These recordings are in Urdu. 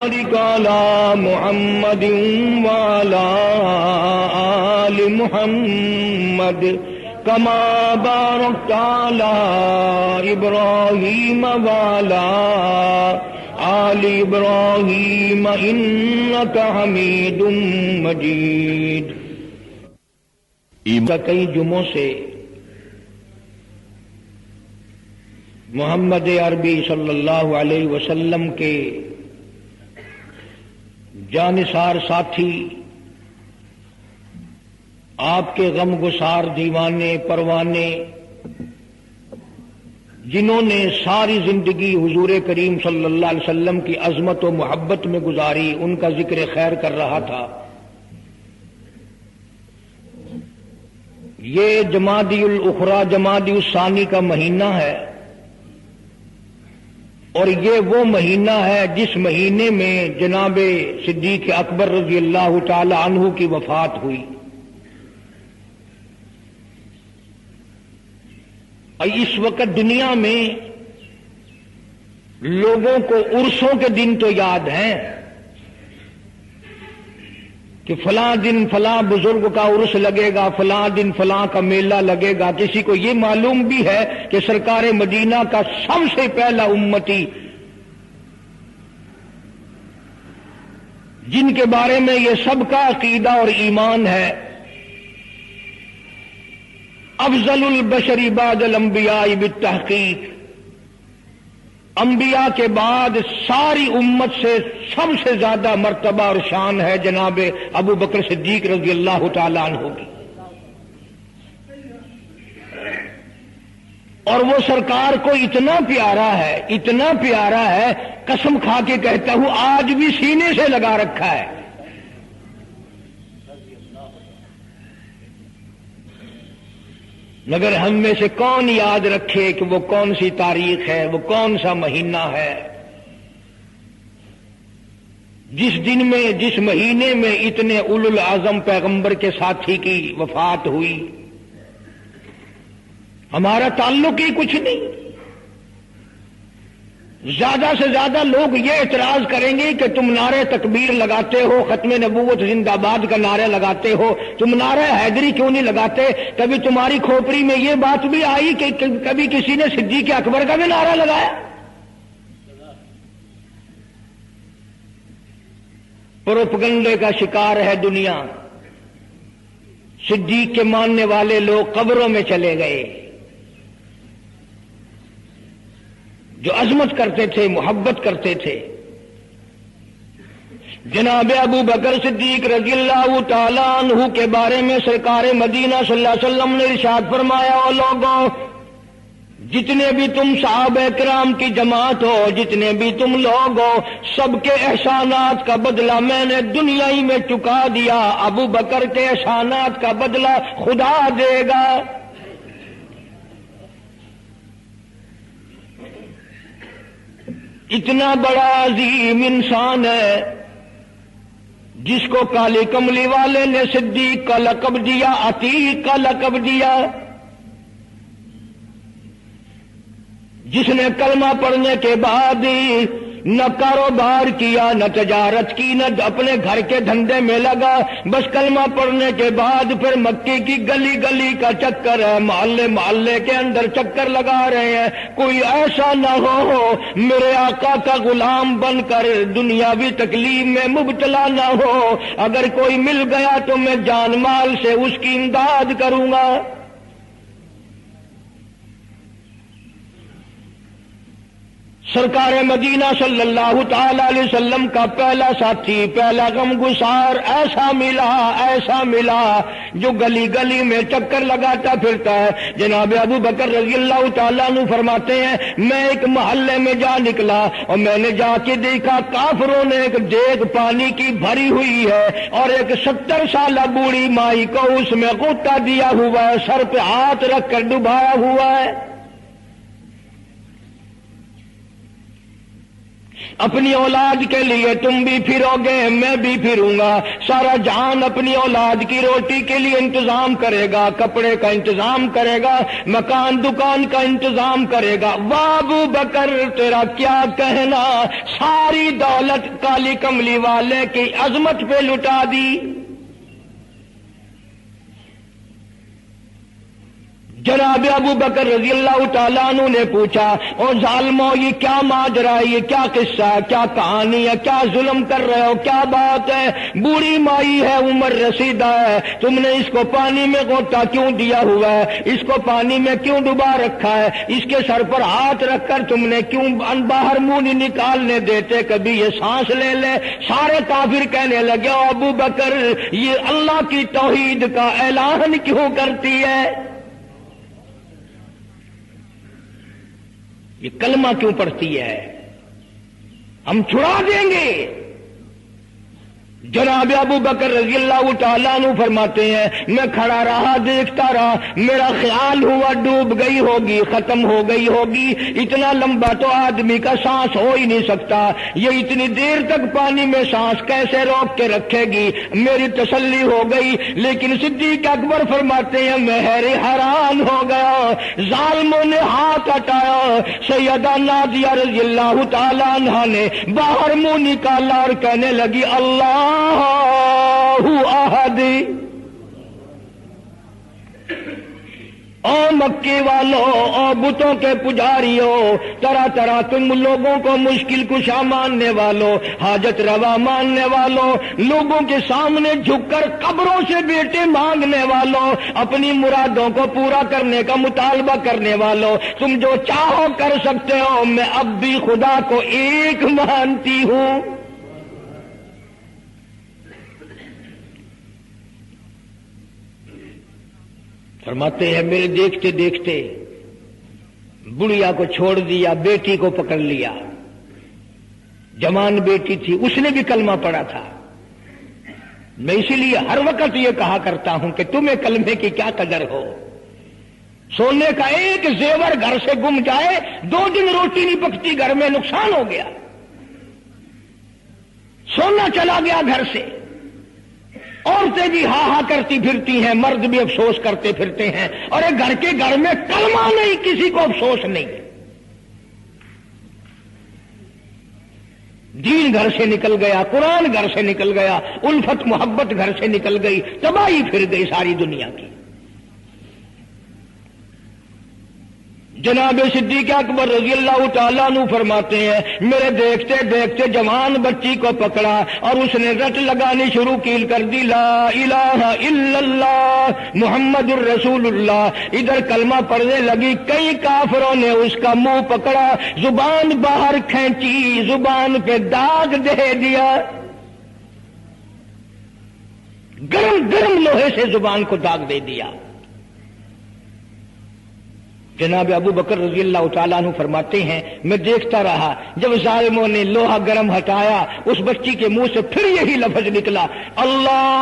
على محمد وعلى آل محمد كما باركت على إبراهيم وعلى آل إبراهيم إنك حميد مجيد۔ کئی جمعوں سے محمد عربی صلی اللہ علیہ وسلم کے جانثار ساتھی، آپ کے غم گسار دیوانے پروانے، جنہوں نے ساری زندگی حضور کریم صلی اللہ علیہ وسلم کی عظمت و محبت میں گزاری، ان کا ذکر خیر کر رہا تھا۔ یہ جمادی الاخری جمادی الثانی کا مہینہ ہے، اور یہ وہ مہینہ ہے جس مہینے میں جناب صدیق اکبر رضی اللہ تعالی عنہ کی وفات ہوئی۔ اس وقت دنیا میں لوگوں کو عرسوں کے دن تو یاد ہیں کہ فلاں دن فلاں بزرگ کا عرس لگے گا، فلاں دن فلاں کا میلہ لگے گا۔ کسی کو یہ معلوم بھی ہے کہ سرکار مدینہ کا سب سے پہلا امتی، جن کے بارے میں یہ سب کا عقیدہ اور ایمان ہے، افضل البشر بعد الانبیاء بالتحقیق، انبیاء کے بعد ساری امت سے سب سے زیادہ مرتبہ اور شان ہے جناب ابو بکر صدیق رضی اللہ تعالی عنہ کی۔ اور وہ سرکار کو اتنا پیارا ہے، قسم کھا کے کہتا ہوں آج بھی سینے سے لگا رکھا ہے۔ مگر ہم میں سے کون یاد رکھے کہ وہ کون سی تاریخ ہے، وہ کون سا مہینہ ہے جس دن میں، جس مہینے میں اتنے اولو العزم پیغمبر کے ساتھی کی وفات ہوئی۔ ہمارا تعلق ہی کچھ نہیں۔ زیادہ سے زیادہ لوگ یہ اعتراض کریں گے کہ تم نعرہ تکبیر لگاتے ہو، ختم نبوت زندہ باد کا نعرہ لگاتے ہو، تم نعرہ حیدری کیوں نہیں لگاتے؟ کبھی تمہاری کھوپڑی میں یہ بات بھی آئی کہ کبھی کسی نے صدیق اکبر کا بھی نعرہ لگایا؟ پروپگنڈے کا شکار ہے دنیا۔ صدیق کے ماننے والے لوگ قبروں میں چلے گئے، جو عظمت کرتے تھے، محبت کرتے تھے۔ جناب ابو بکر صدیق رضی اللہ تعالی عنہ کے بارے میں سرکار مدینہ صلی اللہ علیہ وسلم نے ارشاد فرمایا، او لوگوں، جتنے بھی تم صحابہ کرام کی جماعت ہو، جتنے بھی تم لوگ ہو، سب کے احسانات کا بدلہ میں نے دنیا ہی میں چکا دیا، ابو بکر کے احسانات کا بدلہ خدا دے گا۔ اتنا بڑا عظیم انسان ہے جس کو کالی کملی والے نے صدیق کا لقب دیا، عتیق کا لقب دیا، جس نے کلمہ پڑھنے کے بعد نہ کاروبار کیا، نہ تجارت کی، نہ اپنے گھر کے دھندے میں لگا، بس کلمہ پڑھنے کے بعد پھر مکے کی گلی گلی کا چکر ہے، محلے محلے کے اندر چکر لگا رہے ہیں۔ کوئی ایسا نہ ہو میرے آقا کا غلام بن کر دنیاوی تکلیف میں مبتلا نہ ہو، اگر کوئی مل گیا تو میں جان مال سے اس کی امداد کروں گا۔ سرکار مدینہ صلی اللہ تعالی علیہ وسلم کا پہلا ساتھی، پہلا غم گسار ایسا ملا جو گلی گلی میں چکر لگاتا پھرتا ہے۔ جناب ابو بکر رضی اللہ تعالیٰ عنہ فرماتے ہیں، میں ایک محلے میں جا نکلا اور میں نے جا کے دیکھا کافروں نے ایک دیگ پانی کی بھری ہوئی ہے اور ایک 70 سالہ بوڑھی مائی کو اس میں غوطہ دیا ہوا ہے، سر پہ ہاتھ رکھ کر ڈبایا ہوا ہے۔ اپنی اولاد کے لیے تم بھی پھرو گے، میں بھی پھروں گا، سارا جہان اپنی اولاد کی روٹی کے لیے انتظام کرے گا، کپڑے کا انتظام کرے گا، مکان دکان کا انتظام کرے گا۔ واہ ابو بکر تیرا کیا کہنا، ساری دولت کالی کملی والے کی عظمت پہ لٹا دی۔ جناب ابو بکر رضی اللہ تعالیٰ عنہ نے پوچھا، او ظالمو یہ کیا ماجرا ہے، یہ کیا قصہ ہے، کیا کہانی ہے، کیا ظلم کر رہے ہو، کیا بات ہے؟ بوڑھی مائی ہے، عمر رسیدہ ہے، تم نے اس کو پانی میں غوطہ کیوں دیا ہوا ہے، اس کو پانی میں کیوں ڈبا رکھا ہے، اس کے سر پر ہاتھ رکھ کر تم نے کیوں باہر منہ نہیں نکالنے دیتے، کبھی یہ سانس لے لے۔ سارے کافر کہنے لگے، او ابو بکر یہ اللہ کی توحید کا اعلان کیوں کرتی ہے، یہ کلمہ کیوں پڑھتی ہے، ہم چھڑا دیں گے۔ جناب ابو بکر رضی اللہ تعالیٰ عنہ فرماتے ہیں، میں کھڑا رہا، دیکھتا رہا، میرا خیال ہوا ڈوب گئی ہوگی، ختم ہو گئی ہوگی، اتنا لمبا تو آدمی کا سانس ہو ہی نہیں سکتا، یہ اتنی دیر تک پانی میں سانس کیسے روک کے رکھے گی، میری تسلی ہو گئی۔ لیکن صدیق اکبر فرماتے ہیں، میں حیران ہو گیا، ظالموں نے ہاتھ ہٹایا، سیدہ نادیہ رضی اللہ تعالیٰ عنہا نے باہر منہ نکالا اور کہنے لگی، اللہ احد، او مکے والوں، او بتوں کے پجاریوں، طرح طرح تم لوگوں کو مشکل کشا ماننے والوں، حاجت روا ماننے والوں، لوگوں کے سامنے جھک کر قبروں سے بیٹے مانگنے والوں، اپنی مرادوں کو پورا کرنے کا مطالبہ کرنے والوں، تم جو چاہو کر سکتے ہو، میں اب بھی خدا کو ایک مانتی ہوں۔ فرماتے ہیں، میرے دیکھتے دیکھتے بڑھیا کو چھوڑ دیا، بیٹی کو پکڑ لیا، جوان بیٹی تھی، اس نے بھی کلمہ پڑھا تھا۔ میں اسی لیے ہر وقت یہ کہا کرتا ہوں کہ تمہیں کلمے کی کیا قدر ہو۔ سونے کا ایک زیور گھر سے گم جائے، 2 دن روٹی نہیں پکتی گھر میں، نقصان ہو گیا، سونا چلا گیا گھر سے۔ عورتیں بھی ہاں ہاں کرتی پھرتی ہیں، مرد بھی افسوس کرتے پھرتے ہیں، اور ایک گھر میں کلمہ نہیں، کسی کو افسوس نہیں۔ دین گھر سے نکل گیا، قرآن گھر سے نکل گیا، الفت محبت گھر سے نکل گئی، تباہی پھر گئی ساری دنیا کی۔ جناب صدیق اکبر رضی اللہ تعالیٰ عنہ فرماتے ہیں، میرے دیکھتے دیکھتے جوان بچی کو پکڑا اور اس نے رٹ لگانی شروع کی کر دی، لا الہ الا اللہ محمد الرسول اللہ۔ ادھر کلمہ پڑھنے لگی، کئی کافروں نے اس کا منہ پکڑا، زبان باہر کھینچی، زبان پہ داغ دے دیا، گرم گرم لوہے سے زبان کو داغ دے دیا۔ جناب ابو بکر رضی اللہ تعالیٰ عنہ فرماتے ہیں، میں دیکھتا رہا، جب ظالموں نے لوہا گرم ہٹایا، اس بچی کے منہ سے پھر یہی لفظ نکلا، اللہ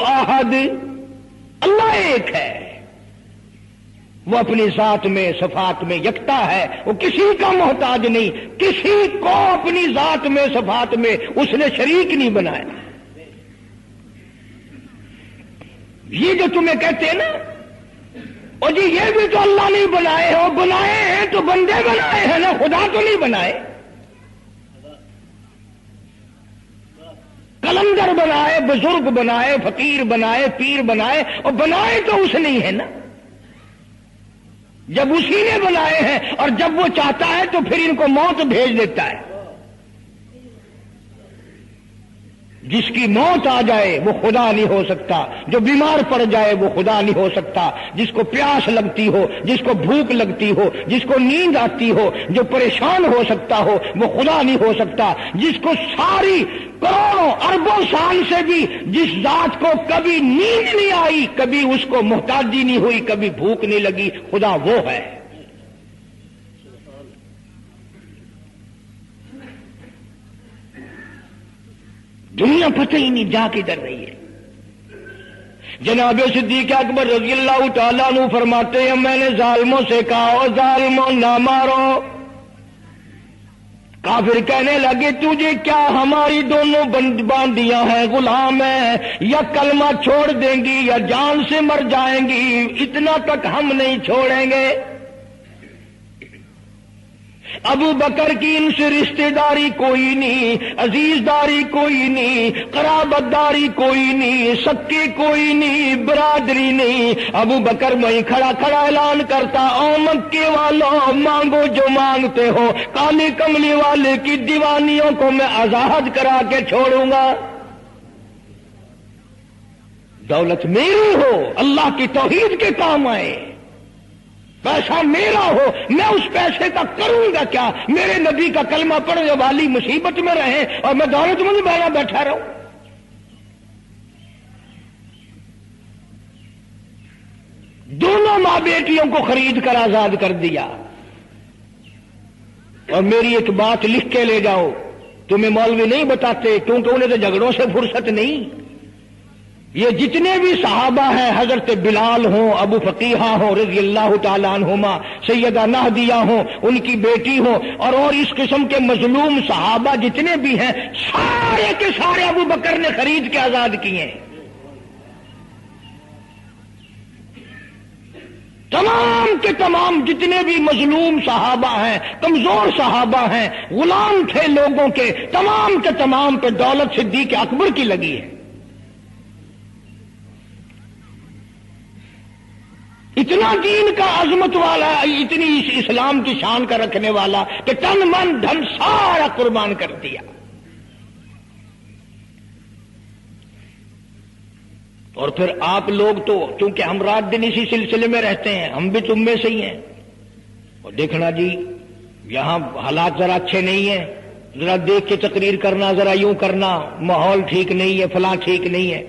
احد، اللہ ایک ہے، وہ اپنی ذات میں صفات میں یکتا ہے، وہ کسی کا محتاج نہیں، کسی کو اپنی ذات میں صفات میں اس نے شریک نہیں بنایا۔ یہ جو تمہیں کہتے ہیں نا، اور جی یہ بھی تو اللہ نہیں بنائے ہو، بنائے ہیں تو بندے بنائے ہیں نا، خدا تو نہیں بنائے۔ کلندر بنائے، بزرگ بنائے، فقیر بنائے، پیر بنائے، اور بنائے تو اس نہیں ہے نا۔ جب اسی نے بنائے ہیں اور جب وہ چاہتا ہے تو پھر ان کو موت بھیج دیتا ہے۔ جس کی موت آ جائے وہ خدا نہیں ہو سکتا، جو بیمار پڑ جائے وہ خدا نہیں ہو سکتا، جس کو پیاس لگتی ہو، جس کو بھوک لگتی ہو، جس کو نیند آتی ہو، جو پریشان ہو سکتا ہو وہ خدا نہیں ہو سکتا۔ جس کو ساری کروڑوں اربوں سال سے بھی جس ذات کو کبھی نیند نہیں آئی، کبھی اس کو محتاجی نہیں ہوئی، کبھی بھوک نہیں لگی، خدا وہ ہے۔ دنیا پتہ ہی نہیں جا کدھر رہی ہے۔ جناب صدیق اکبر رضی اللہ تعالیٰ عنہ فرماتے ہیں، میں نے ظالموں سے کہا، او ظالموں نہ مارو، کافر کہنے لگے تجھے کیا ہماری دونوں باندیاں ہیں، غلام ہیں، یا کلمہ چھوڑ دیں گی یا جان سے مر جائیں گی، اتنا تک ہم نہیں چھوڑیں گے۔ ابو بکر کی ان سے رشتہ داری کوئی نہیں، عزیز داری کوئی نہیں، قرابت داری کوئی نہیں، سکی کوئی نہیں، برادری نہیں۔ ابو بکر وہیں کھڑا کھڑا اعلان کرتا، او مکے والوں مانگو جو مانگتے ہو، کالی کملی والے کی دیوانیوں کو میں آزاد کرا کے چھوڑوں گا۔ دولت میری ہو، اللہ کی توحید کے کام آئے، پیسہ میرا ہو، میں اس پیسے کا کروں گا کیا؟ میرے نبی کا کلمہ پڑھنے والی مصیبت میں رہے اور میں دولت مند بنا بیٹھا رہوں۔ دونوں ماں بیٹیوں کو خرید کر آزاد کر دیا۔ اور میری ایک بات لکھ کے لے جاؤ، تمہیں مولوی نہیں بتاتے کیونکہ انہیں تو جھگڑوں سے فرصت نہیں۔ یہ جتنے بھی صحابہ ہیں، حضرت بلال ہوں، ابو فقیہہ ہوں رضی اللہ تعالیٰ عنہما، سیدہ نہدیہ ہوں، ان کی بیٹی ہوں، اور اس قسم کے مظلوم صحابہ جتنے بھی ہیں، سارے کے سارے ابو بکر نے خرید کے آزاد کیے ہیں۔ تمام کے تمام جتنے بھی مظلوم صحابہ ہیں، کمزور صحابہ ہیں، غلام تھے لوگوں کے تمام پہ دولت صدیق اکبر کی لگی ہے۔ اتنا دین کا عظمت والا، اتنی اسلام کی شان کا رکھنے والا کہ تن من دھن سارا قربان کر دیا۔ اور پھر آپ لوگ تو چونکہ ہم رات دن اسی سلسلے میں رہتے ہیں، ہم بھی تم میں سے ہی ہیں، اور دیکھنا جی یہاں حالات ذرا اچھے نہیں ہیں، ذرا دیکھ کے تقریر کرنا، ذرا یوں کرنا، ماحول ٹھیک نہیں ہے، فلاں ٹھیک نہیں ہے۔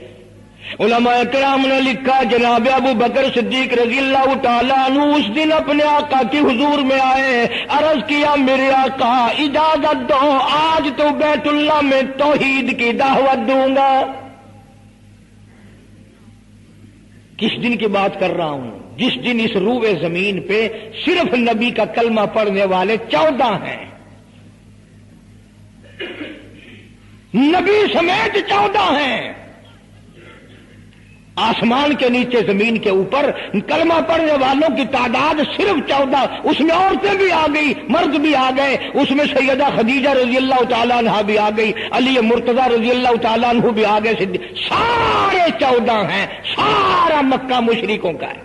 علماء کرام نے لکھا جناب ابو بکر صدیق رضی اللہ تعالیٰ عنہ اس دن اپنے آقا کے حضور میں آئے، عرض کیا میرے آقا اجازت دو، آج تو بیت اللہ میں توحید کی دعوت دوں گا۔ کس دن کی بات کر رہا ہوں؟ جس دن اس روئے زمین پہ صرف نبی کا کلمہ پڑھنے والے 14 ہیں، نبی سمیت 14 ہیں۔ آسمان کے نیچے زمین کے اوپر کلمہ پڑھنے والوں کی تعداد صرف 14، اس میں عورتیں بھی آ گئی، مرد بھی آ گئے، اس میں سیدہ خدیجہ رضی اللہ تعالیٰ عنہ بھی آ گئی، علی مرتضیٰ رضی اللہ تعالیٰ عنہ بھی آ گئے، سارے 14 ہیں، سارا مکہ مشرکوں کا ہے۔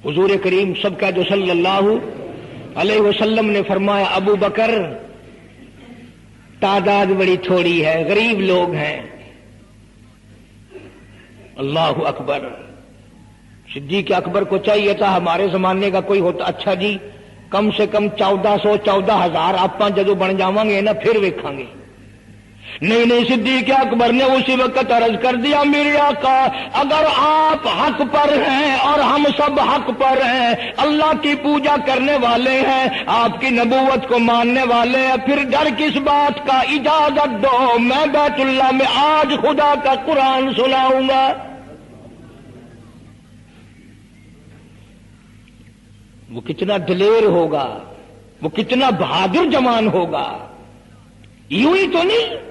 حضور کریم سب کا جو صلی اللہ علیہ وسلم نے فرمایا ابو بکر تعداد بڑی تھوڑی ہے، غریب لوگ ہیں۔ اللہ اکبر۔ صدیق اکبر کو چاہیے تھا ہمارے زمانے کا کوئی ہوتا، اچھا جی کم سے کم 1400-14,000 آپ جدو بن جاواں گے نا پھر ویکھاں گے۔ نہیں، صدیق اکبر نے اسی وقت عرض کر دیا میرے آقا اگر آپ حق پر ہیں اور ہم سب حق پر ہیں، اللہ کی پوجا کرنے والے ہیں، آپ کی نبوت کو ماننے والے ہیں، پھر ڈر کس بات کا؟ اجازت دو میں بیت اللہ میں آج خدا کا قرآن سناؤں گا۔ وہ کتنا دلیر ہوگا، وہ کتنا بہادر جوان ہوگا، یوں ہی تو نہیں۔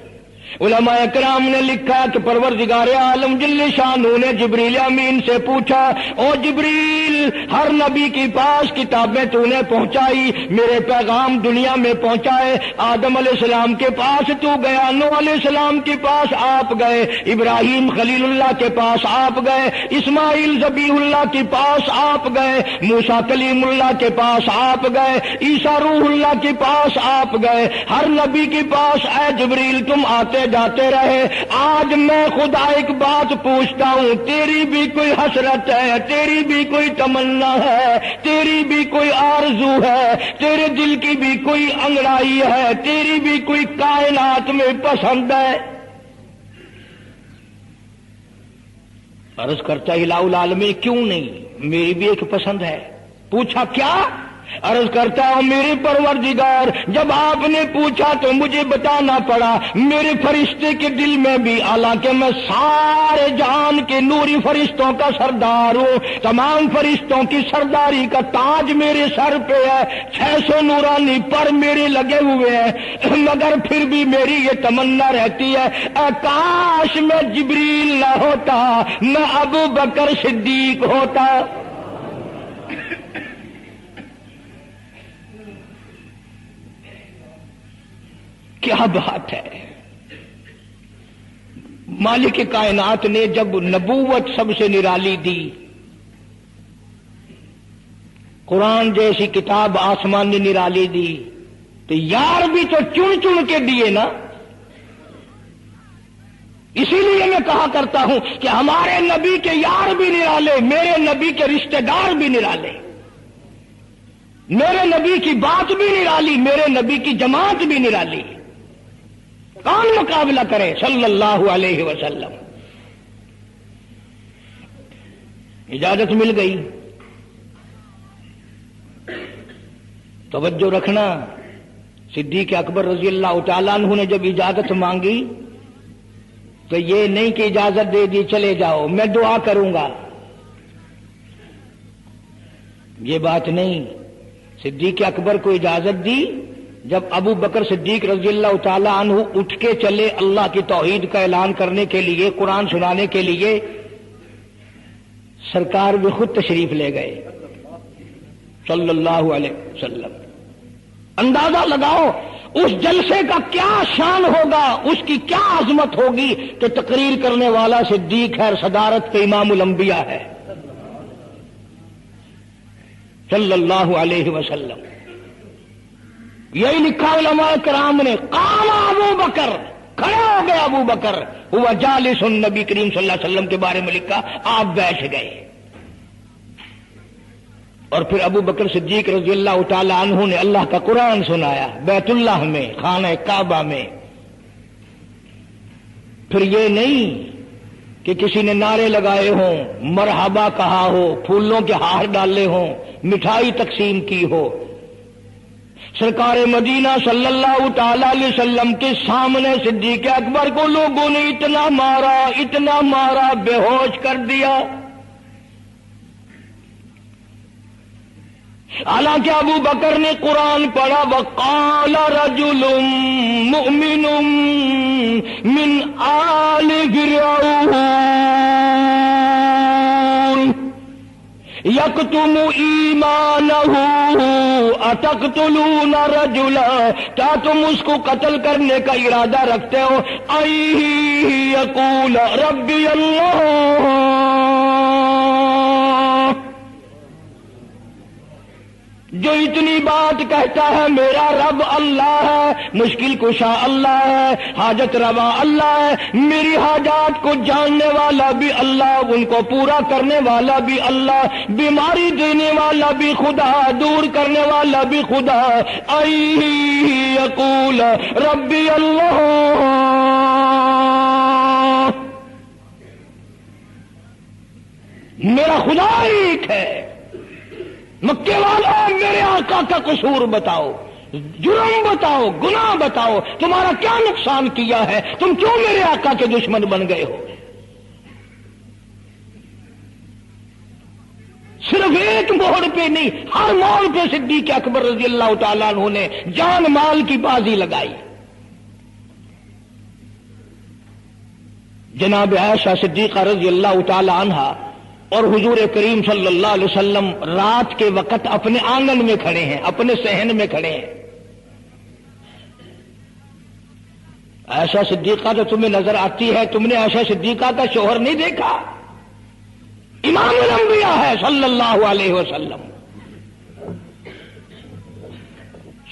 علماء کرام نے لکھا کہ پروردگار عالم جل شانہ نے جبریل امین سے پوچھا، او جبریل ہر نبی کے پاس کتابیں تو نے پہنچائی، میرے پیغام دنیا میں پہنچائے، آدم علیہ السلام کے پاس تو گیا، نوح علیہ السلام کے پاس آپ گئے، ابراہیم خلیل اللہ کے پاس آپ گئے، اسماعیل ذبیح اللہ کے پاس آپ گئے، موسیٰ کلیم اللہ کے پاس آپ گئے، عیسیٰ روح اللہ کے پاس آپ گئے، ہر نبی کے پاس اے جبریل تم آتے جاتے رہے۔ آج میں خدا ایک بات پوچھتا ہوں، تیری بھی کوئی حسرت ہے، تیری بھی کوئی تمنا ہے، تیری بھی کوئی آرزو ہے، تیرے دل کی بھی کوئی انگڑائی ہے، تیری بھی کوئی کائنات میں پسند ہے؟ عرض کرتا الہ العالمین کیوں نہیں، میری بھی ایک پسند ہے۔ پوچھا کیا؟ عرض کرتا ہوں میرے پروردگار، جب آپ نے پوچھا تو مجھے بتانا پڑا، میرے فرشتے کے دل میں بھی، حالانکہ میں سارے جہان کے نوری فرشتوں کا سردار ہوں، تمام فرشتوں کی سرداری کا تاج میرے سر پہ ہے، 600 نورانی پر میرے لگے ہوئے ہیں، مگر پھر بھی میری یہ تمنا رہتی ہے، کاش میں جبریل نہ ہوتا، میں ابو بکر صدیق ہوتا۔ کیا بات ہے! مالک کائنات نے جب نبوت سب سے نرالی دی، قرآن جیسی کتاب آسمان نے نرالی دی، تو یار بھی تو چن چن کے دیے نا۔ اسی لیے میں کہا کرتا ہوں کہ ہمارے نبی کے یار بھی نرالے، میرے نبی کے رشتہ دار بھی نرالے، میرے نبی کی بات بھی نرالی، میرے نبی کی جماعت بھی نرالی۔ کون مقابلہ کرے صلی اللہ علیہ وسلم؟ اجازت مل گئی، توجہ رکھنا، صدیق اکبر رضی اللہ تعالیٰ عنہ نے جب اجازت مانگی تو یہ نہیں کہ اجازت دے دی چلے جاؤ میں دعا کروں گا، یہ بات نہیں۔ صدیق اکبر کو اجازت دی، جب ابو بکر صدیق رضی اللہ تعالی عنہ اٹھ کے چلے اللہ کی توحید کا اعلان کرنے کے لیے، قرآن سنانے کے لیے، سرکار بھی خود تشریف لے گئے صلی اللہ علیہ وسلم۔ اندازہ لگاؤ اس جلسے کا کیا شان ہوگا، اس کی کیا عظمت ہوگی کہ تقریر کرنے والا صدیق ہے، صدارت کے امام الانبیاء ہے صلی اللہ علیہ وسلم۔ یہی لکھا علماء کرام نے، قام ابو بکر، کھڑے ہو گئے ابو بکر، ہوا جالس، نبی کریم صلی اللہ علیہ وسلم کے بارے میں لکھا آپ بیٹھ گئے۔ اور پھر ابو بکر صدیق رضی اللہ تعالی عنہ نے اللہ کا قرآن سنایا بیت اللہ میں، خانہ کعبہ میں۔ پھر یہ نہیں کہ کسی نے نعرے لگائے ہوں، مرحبا کہا ہو، پھولوں کے ہار ڈالے ہوں، مٹھائی تقسیم کی ہو۔ سرکار مدینہ صلی اللہ تعالی علیہ وسلم کے سامنے صدیق اکبر کو لوگوں نے اتنا مارا، بے ہوش کر دیا۔ حالانکہ ابو بکر نے قرآن پڑھا، وقال رجل مؤمن من آل فرعون یکتم ایمانہ اتقتلون رجلا، کیا تم اس کو قتل کرنے کا ارادہ رکھتے ہو؟ یقول ربی اللہ، جو اتنی بات کہتا ہے میرا رب اللہ ہے، مشکل کشا اللہ ہے، حاجت روا اللہ ہے، میری حاجات کو جاننے والا بھی اللہ، ان کو پورا کرنے والا بھی اللہ، بیماری دینے والا بھی خدا، دور کرنے والا بھی خدا۔ یقول ربی اللہ، میرا خدا ایک ہے۔ مکے والوں میرے آقا کا قصور بتاؤ، جرم بتاؤ، گناہ بتاؤ، تمہارا کیا نقصان کیا ہے، تم کیوں میرے آقا کے دشمن بن گئے ہو؟ صرف ایک موڑ پہ نہیں، ہر موڑ پہ صدیق اکبر رضی اللہ تعالیٰ عنہ نے جان مال کی بازی لگائی۔ جناب عائشہ صدیقہ رضی اللہ تعالیٰ عنہا اور حضور کریم صلی اللہ علیہ وسلم رات کے وقت اپنے آنگن میں کھڑے ہیں، اپنے صحن میں کھڑے ہیں۔ عائشہ صدیقہ تو تمہیں نظر آتی ہے، تم نے عائشہ صدیقہ کا شوہر نہیں دیکھا، امام الانبیاء ہے صلی اللہ علیہ وسلم۔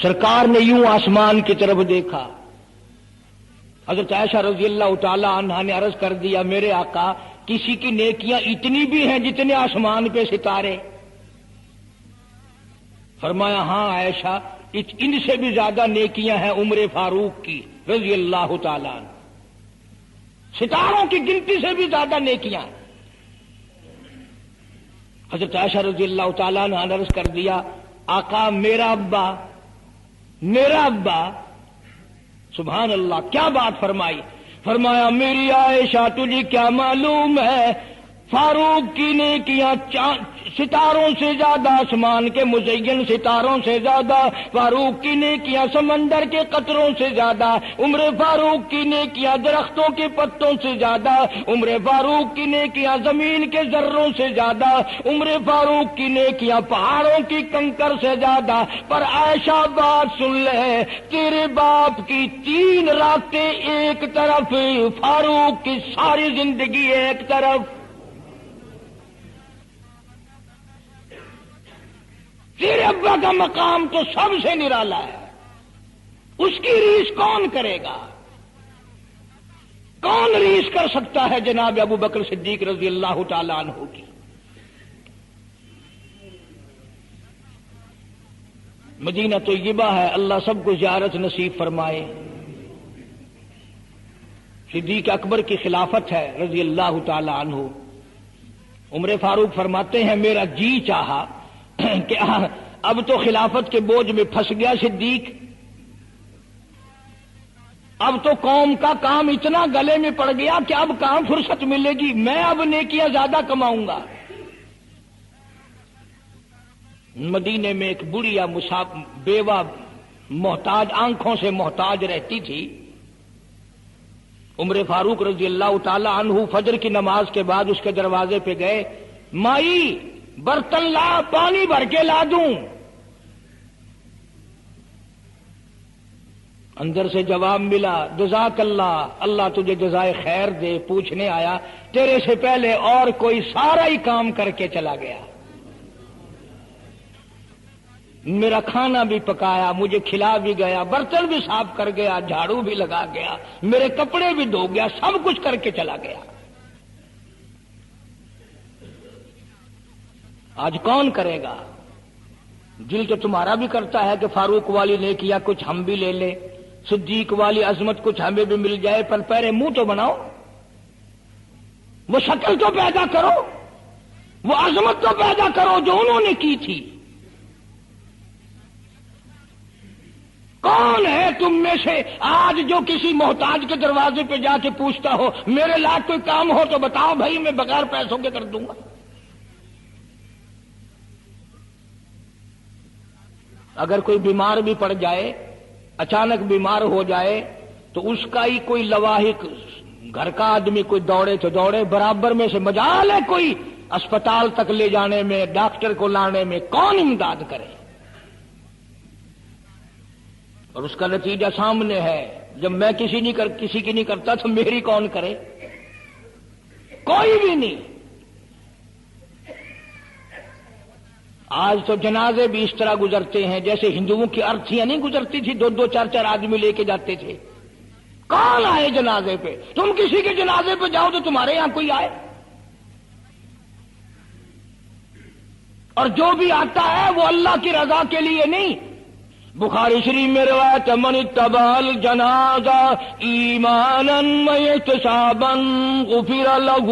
سرکار نے یوں آسمان کی طرف دیکھا، حضرت عائشہ رضی اللہ تعالی عنہا نے عرض کر دیا میرے آقا کسی کی نیکیاں اتنی بھی ہیں جتنے آسمان پہ ستارے؟ فرمایا ہاں عائشہ، ان سے بھی زیادہ نیکیاں ہیں عمر فاروق کی رضی اللہ تعالی عنہ، ستاروں کی گنتی سے بھی زیادہ نیکیاں۔ حضرت عائشہ رضی اللہ تعالیٰ نے عرض کر دیا آقا میرا ابا سبحان اللہ کیا بات فرمائی. فرمایا میری عائشہ تجھے کیا معلوم ہے فاروق کی نیکیاں ستاروں سے زیادہ، آسمان کے مزین ستاروں سے زیادہ، فاروق کی نیکیاں سمندر کے قطروں سے زیادہ، عمر فاروق کی نیکیاں درختوں کے پتوں سے زیادہ، عمر فاروق کی نیکیاں زمین کے ذروں سے زیادہ، عمر فاروق کی نیکیاں پہاڑوں کی کنکر سے زیادہ. پر عائشہ بات سن لے، تیرے باپ کی 3 راتیں ایک طرف، فاروق کی ساری زندگی ایک طرف. تیرے ابا کا مقام تو سب سے نرالا ہے، اس کی ریس کون کرے گا؟ کون ریس کر سکتا ہے جناب ابو بکر صدیق رضی اللہ تعالی عنہ کی؟ مدینہ طیبہ ہے، اللہ سب کو زیارت نصیب فرمائے. صدیق اکبر کی خلافت ہے رضی اللہ تعالی عنہ. عمر فاروق فرماتے ہیں میرا جی چاہا کہ اب تو خلافت کے بوجھ میں پھنس گیا صدیق، اب تو قوم کا کام اتنا گلے میں پڑ گیا کہ اب کہاں فرصت ملے گی، میں اب نیکیاں زیادہ کماؤں گا. مدینے میں ایک بڑھیا بیوہ محتاج، آنکھوں سے محتاج رہتی تھی. عمر فاروق رضی اللہ تعالی عنہ فجر کی نماز کے بعد اس کے دروازے پہ گئے، مائی برتن لا، پانی بھر کے لا دوں. اندر سے جواب ملا جزاک اللہ، اللہ تجھے جزائے خیر دے. پوچھنے آیا تیرے سے پہلے اور کوئی سارا ہی کام کر کے چلا گیا، میرا کھانا بھی پکایا، مجھے کھلا بھی گیا، برتن بھی صاف کر گیا، جھاڑو بھی لگا گیا، میرے کپڑے بھی دھو گیا، سب کچھ کر کے چلا گیا. آج کون کرے گا؟ دل تو تمہارا بھی کرتا ہے کہ فاروق والی نے کیا کچھ ہم بھی لے لیں، صدیق والی عظمت کچھ ہمیں بھی مل جائے، پر پہلے منہ تو بناؤ، وہ شکل تو پیدا کرو، وہ عظمت تو پیدا کرو جو انہوں نے کی تھی. کون ہے تم میں سے آج جو کسی محتاج کے دروازے پہ جا کے پوچھتا ہو میرے لائق کوئی کام ہو تو بتاؤ بھائی میں بغیر پیسوں کے کر دوں گا؟ اگر کوئی بیمار بھی پڑ جائے، اچانک بیمار ہو جائے، تو اس کا ہی کوئی لواحق گھر کا آدمی کوئی دوڑے تو دوڑے، برابر میں سے مجال ہے کوئی اسپتال تک لے جانے میں، ڈاکٹر کو لانے میں، کون امداد کرے؟ اور اس کا نتیجہ سامنے ہے، جب میں کسی کی نہیں کرتا تو میری کون کرے؟ کوئی بھی نہیں. آج تو جنازے بھی اس طرح گزرتے ہیں جیسے ہندوؤں کی ارتھیاں نہیں گزرتی تھی، 2 4 آدمی لے کے جاتے تھے. کون آئے جنازے پہ؟ تم کسی کے جنازے پہ جاؤ تو تمہارے یہاں کوئی آئے؟ اور جو بھی آتا ہے وہ اللہ کی رضا کے لیے نہیں. بخاری شریف میں روایت من اتبع الجنازہ ایمانا واحتسابا غفر له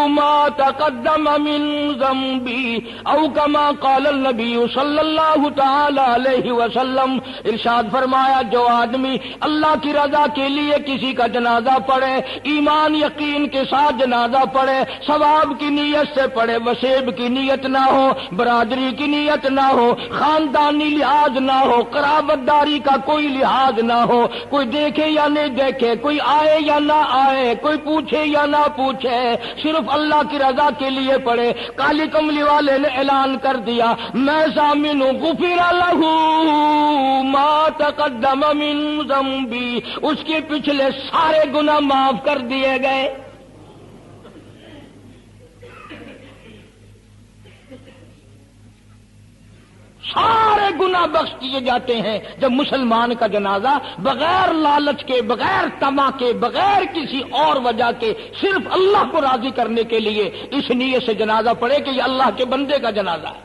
ما تقدم من ذنبه او کما قال النبی صلی اللہ تعالی علیہ وسلم. ارشاد فرمایا جو آدمی اللہ کی رضا کے لیے کسی کا جنازہ پڑھے، ایمان یقین کے ساتھ جنازہ پڑھے، ثواب کی نیت سے پڑھے، وسیب کی نیت نہ ہو، برادری کی نیت نہ ہو، خاندانی لحاظ نہ ہو، قرابت داری کا کوئی لحاظ نہ ہو، کوئی دیکھے یا نہیں دیکھے، کوئی آئے یا نہ آئے، کوئی پوچھے یا نہ پوچھے، صرف اللہ کی رضا کے لیے پڑھے. کالی کملی والے نے اعلان کر دیا میں ضامن ہوں، غفر لہ ما تقدم من ذنبی، اس کے پچھلے سارے گناہ معاف کر دیے گئے. سارے گناہ بخش دیے جاتے ہیں جب مسلمان کا جنازہ بغیر لالچ کے، بغیر طمع کے، بغیر کسی اور وجہ کے، صرف اللہ کو راضی کرنے کے لیے اس نیت سے جنازہ پڑھے کہ یہ اللہ کے بندے کا جنازہ ہے.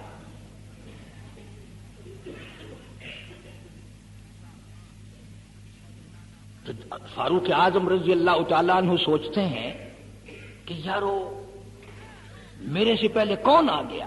تو فاروق اعظم رضی اللہ تعالیٰ عنہ سوچتے ہیں کہ یارو میرے سے پہلے کون آ گیا؟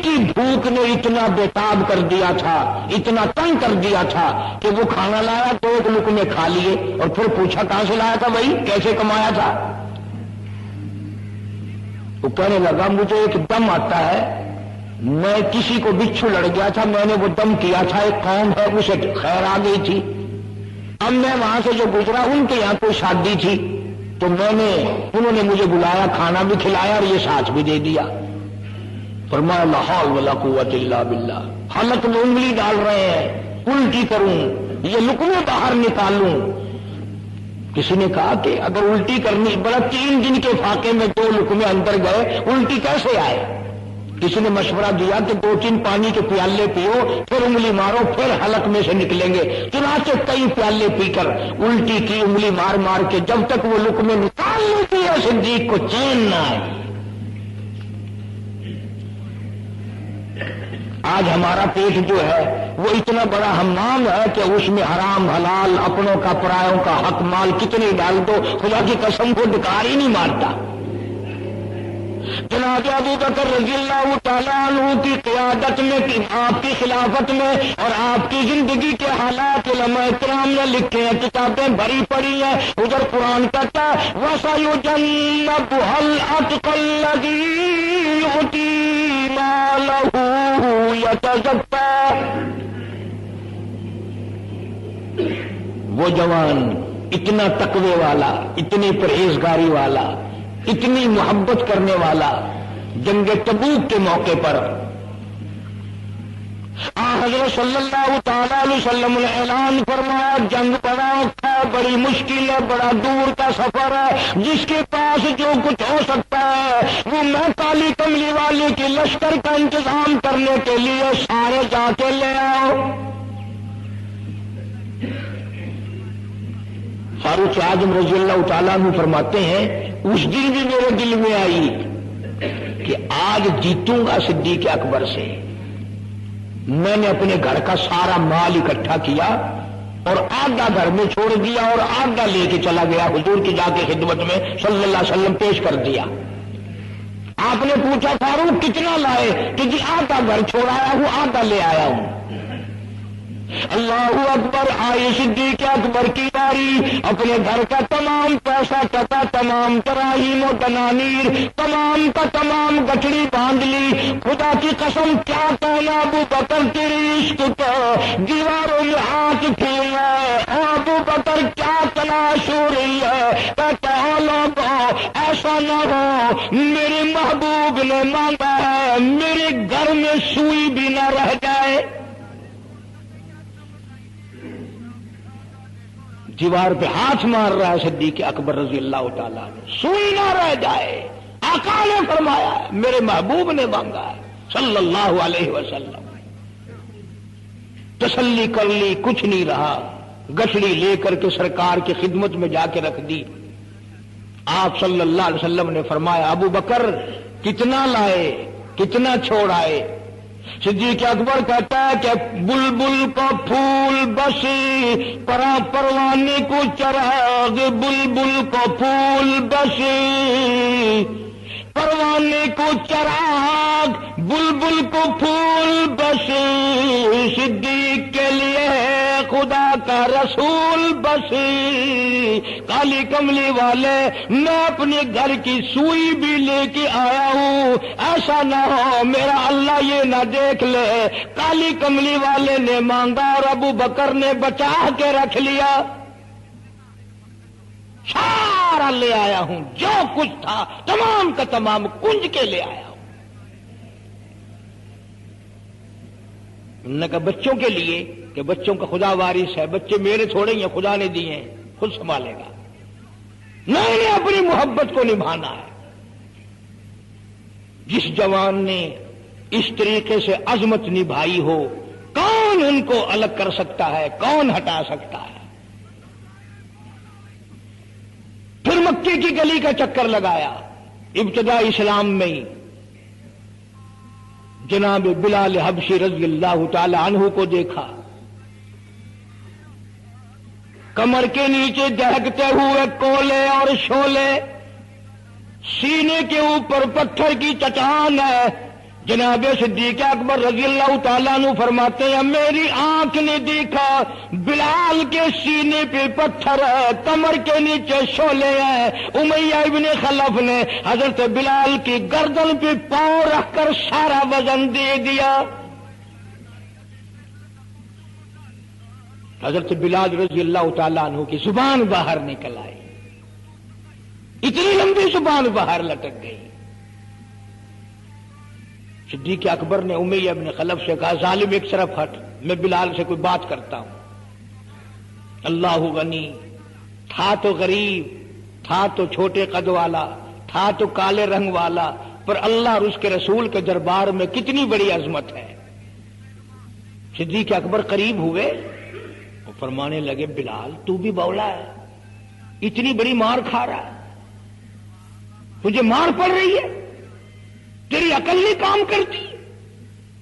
ان کی بھوک نے اتنا بےتاب کر دیا تھا، اتنا تنگ کر دیا تھا کہ وہ کھانا لایا تو ایک لقمے کھا لیے اور پھر پوچھا کہاں سے لایا تھا بھائی، کیسے کمایا تھا؟ وہ کہنے لگا مجھے ایک دم آتا ہے، میں کسی کو بچھو لڑ گیا تھا، میں نے وہ دم کیا تھا، ایک قوم ہے اسے خیر آ گئی تھی، اب میں وہاں سے جو گزرا ان کے یہاں کوئی شادی تھی تو انہوں نے مجھے بلایا، کھانا بھی کھلایا اور یہ ساتھ بھی دے دیا۔ فرمایا لا حول ولا قوت الا باللہ، حلق میں انگلی ڈال رہے ہیں، الٹی کروں یہ لقمے باہر نکالوں۔ کسی نے کہا کہ اگر الٹی کرنی بڑا 3 دن کے فاقے میں 2 لقمے اندر گئے، الٹی کیسے آئے؟ کسی نے مشورہ دیا کہ 2-3 پانی کے پیالے پیو، پھر انگلی مارو، پھر حلق میں سے نکلیں گے۔ چنانچہ کئی پیالے پی کر الٹی کی، انگلی مار مار کے، جب تک وہ لقمے نکال لیتی ہے صدیق کو چین نہ آئے۔ آج ہمارا پیٹ جو ہے وہ اتنا بڑا حمام ہے کہ اس میں حرام حلال، اپنوں کا پرایوں کا حق مال کتنے ڈال دو، خدا کی قسم کو ڈکار ہی نہیں مارتا۔ جناب ابو بکر رضی اللہ تعالیٰ عنہ کی قیادت میں، آپ کی خلافت میں اور آپ کی زندگی کے حالات علماء کرام نے لکھے ہیں، کتابیں بھری پڑی ہیں۔ ادھر قرآن کہتا ہے وَسَيُجَنَّبُهَا الْأَتْقَى الَّذِي يُؤْتِي مَالَهُ يَتَزَكَّىٰ، وہ جوان اتنا تقوی والا، اتنی پرہیزگاری والا، اتنی محبت کرنے والا، جنگ تبوک کے موقع پر حضرت صلی اللہ تعالی علیہ وسلم نے اعلان فرمایا جنگ بڑا اوکھا ہے، بڑی مشکل ہے، بڑا دور کا سفر ہے، جس کے پاس جو کچھ ہو سکتا ہے وہ میں کالی کملی والے کی لشکر کا انتظام کرنے کے لیے سارے جا کے لے آؤ۔ فاروق اعظم رضی اللہ تعالیٰ عنہ فرماتے ہیں اس دن بھی میرے دل میں آئی کہ آج جیتوں گا صدیق اکبر سے۔ میں نے اپنے گھر کا سارا مال اکٹھا کیا اور آدھا گھر میں چھوڑ دیا اور آدھا لے کے چلا گیا حضور کی جا کے خدمت میں صلی اللہ علیہ وسلم پیش کر دیا۔ آپ نے پوچھا فاروق کتنا لائے؟ کہ جی آدھا گھر چھوڑایا ہوں، آدھا لے آیا ہوں۔ اللہ اکبر، آئی صدیق اکبر کی باری، اپنے گھر کا تمام پیسہ ٹکا، تمام تراہیم و دنانیر، تمام کا تمام گٹھڑی باندھ لی۔ خدا کی قسم کیا کہنا ابو بکر تیری عشق کا دیواروں میں ہاتھ پھیرنا ہے، ابو بکر کیا تلاش ہو رہی ہے، کہتا ہے لوگوں ایسا نہ ہو میرے محبوب نے مانگا ہے میرے گھر میں سوئی بھی نہ رہ جائے۔ دیوار پہ ہاتھ مار رہا ہے صدیق اکبر رضی اللہ تعالیٰ عنہ، سوئی نہ رہ جائے۔ آقا نے فرمایا ہے میرے محبوب نے مانگا ہے صلی اللہ علیہ وسلم۔ تسلی کر لی، کچھ نہیں رہا، گٹھڑی لے کر کے سرکار کی خدمت میں جا کے رکھ دی۔ آپ صلی اللہ علیہ وسلم نے فرمایا ابو بکر کتنا لائے، کتنا چھوڑ آئے؟ صدیق اکبر کہتا ہے کہ بلبل کو پھول بسی، پروانے کو چراغ، بلبل کو پھول بسی، پروانے کو چراغ، بلبل کو پھول بسی، صدیق کے لیے خدا کا رسول بسی۔ کالی کملی والے میں اپنے گھر کی سوئی بھی لے کے آیا ہوں، ایسا نہ ہو میرا اللہ یہ نہ دیکھ لے کالی کملی والے نے مانگا اور ابو بکر نے بچا کے رکھ لیا۔ سارا لے آیا ہوں، جو کچھ تھا تمام کا تمام کنج کے لے آیا ہوں۔ انہوں نے کہا بچوں کے لیے کہ بچوں کا خدا وارث ہے، بچے میرے تھوڑے ہی ہیں، خدا نے دیے ہیں، خود سنبھالے گا۔ میں نے اپنی محبت کو نبھانا ہے۔ جس جوان نے اس طریقے سے عظمت نبھائی ہو، کون ان کو الگ کر سکتا ہے، کون ہٹا سکتا ہے؟ پھر مکے کی گلی کا چکر لگایا، ابتدا اسلام میں ہی جناب بلال حبشی رضی اللہ تعالی عنہ کو دیکھا، کمر کے نیچے دہکتے ہوئے کولے اور شولے، سینے کے اوپر پتھر کی چٹان ہے، جناب صدیق اکبر رضی اللہ تعالیٰ عنہ فرماتے ہیں میری آنکھ نے دیکھا بلال کے سینے پہ پتھر ہے، کمر کے نیچے شعلے ہیں۔ امیہ ابن خلف نے حضرت بلال کی گردن پہ پاؤں رکھ کر سارا وزن دے دیا۔ حضرت بلال رضی اللہ تعالیٰ عنہ کی زبان باہر نکل آئی، اتنی لمبی زبان باہر لٹک گئی۔ صدیق اکبر نے امیہ ابن خلف سے کہا ظالم ایک طرف ہٹ، میں بلال سے کوئی بات کرتا ہوں۔ اللہ غنی، تھا تو غریب، تھا تو چھوٹے قد والا، تھا تو کالے رنگ والا، پر اللہ اور اس کے رسول کے دربار میں کتنی بڑی عظمت ہے۔ صدیق اکبر قریب ہوئے، وہ فرمانے لگے بلال تو بھی بولا ہے، اتنی بڑی مار کھا رہا ہے، تجھے مار پڑ رہی ہے، تیری عقل نہیں کام کرتی؟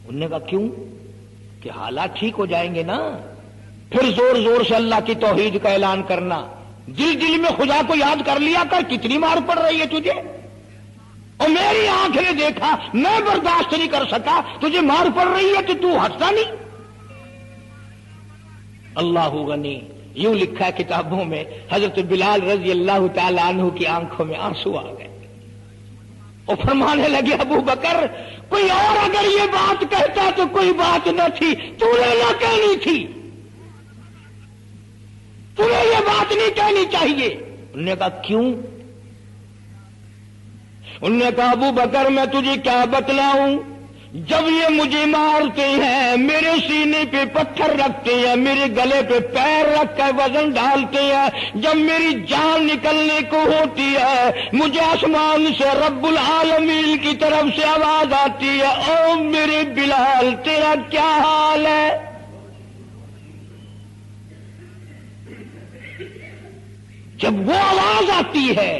انہوں نے کہا کیوں؟ کہ حالات ٹھیک ہو جائیں گے نا، پھر زور زور سے اللہ کی توحید کا اعلان کرنا، دل دل میں خدا کو یاد کر لیا کر، کتنی مار پڑ رہی ہے تجھے، اور میری آنکھ نے دیکھا، میں برداشت نہیں کر سکا، تجھے مار پڑ رہی ہے تو ہٹتا نہیں۔ اللہ غنی، یوں لکھا ہے کتابوں میں، حضرت بلال رضی اللہ تعالی عنہ کی آنکھوں میں آنسو آ گئے، اور فرمانے لگے ابو بکر کوئی اور اگر یہ بات کہتا تو کوئی بات نہ تھی، تو نے نہ کہنی تھی، تمہیں یہ بات نہیں کہنی چاہیے۔ انہوں نے کہا کیوں؟ انہوں نے کہا ابو بکر میں تجھے کیا بتلاؤں، جب یہ مجھے مارتے ہیں، میرے سینے پہ پتھر رکھتے ہیں، میرے گلے پہ پیر رکھ کر وزن ڈالتے ہیں، جب میری جان نکلنے کو ہوتی ہے، مجھے آسمان سے رب العالمین کی طرف سے آواز آتی ہے او میرے بلال تیرا کیا حال ہے؟ جب وہ آواز آتی ہے